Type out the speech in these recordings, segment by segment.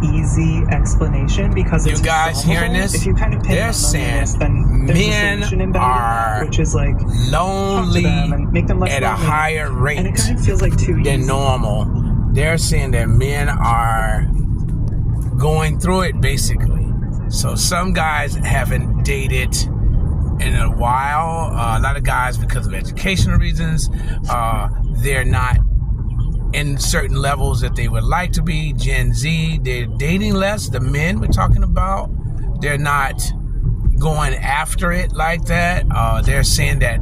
easy explanation because You it's guys hearing solvable. this? If you kind of pin They're on loneliness, saying then there's a men solution embedded in are that, which is like talk to lonely them and make them less at a lonely. higher And it rate kind of feels like too than easy. normal. They're saying that men are going through it basically. So some guys haven't dated in a while. A lot of guys, because of educational reasons, they're not in certain levels that they would like to be. Gen Z, they're dating less. The men we're talking about, they're not going after it like that. They're saying that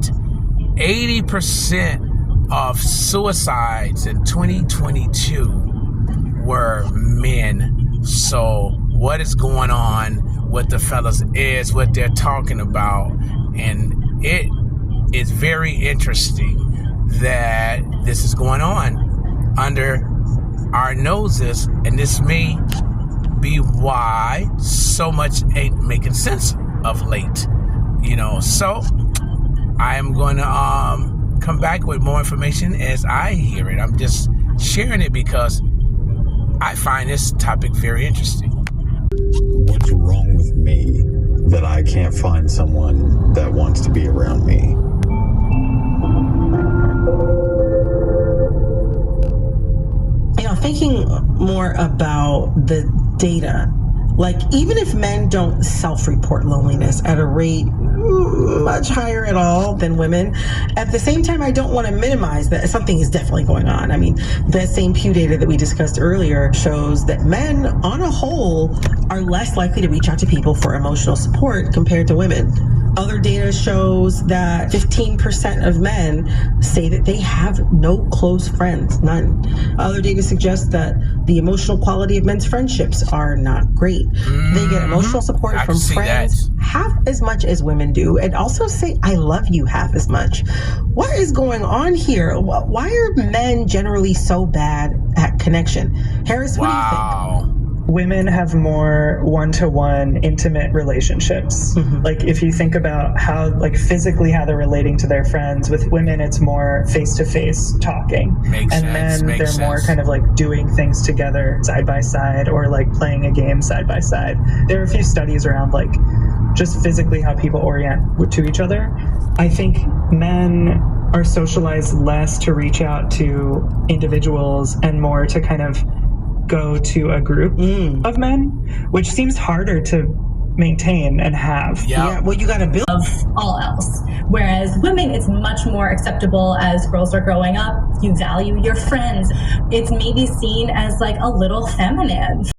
80% of suicides in 2022 were men. So what is going on with the fellas is what they're talking about. And it is very interesting that this is going on under our noses, and this may be why so much ain't making sense of late, so I am going to come back with more information as I hear it. I'm just sharing it because I find this topic very interesting. What's wrong with me that I can't find someone that wants to be around me? Thinking more about the data, like even if men don't self-report loneliness at a rate much higher at all than women, at the same time, I don't want to minimize that something is definitely going on. I mean, that same Pew data that we discussed earlier shows that men on a whole are less likely to reach out to people for emotional support compared to women. Other data shows that 15% of men say that they have no close friends, none. Other data suggests that the emotional quality of men's friendships are not great. They get emotional support from friends half as much as women do, and also say, I love you half as much. What is going on here? Why are men generally so bad at connection? Harris, what do you think? Women have more one-to-one intimate relationships. Like if you think about how, like physically how they're relating to their friends, with women it's more face-to-face talking. Men, they're more kind of like doing things together side by side, or like playing a game side by side. There are a few studies around like just physically how people orient to each other. I think men are socialized less to reach out to individuals and more to kind of go to a group of men, which seems harder to maintain and have. Yeah, well, you got to build of all else. Whereas women, it's much more acceptable as girls are growing up. You value your friends. It's maybe seen as like a little feminine.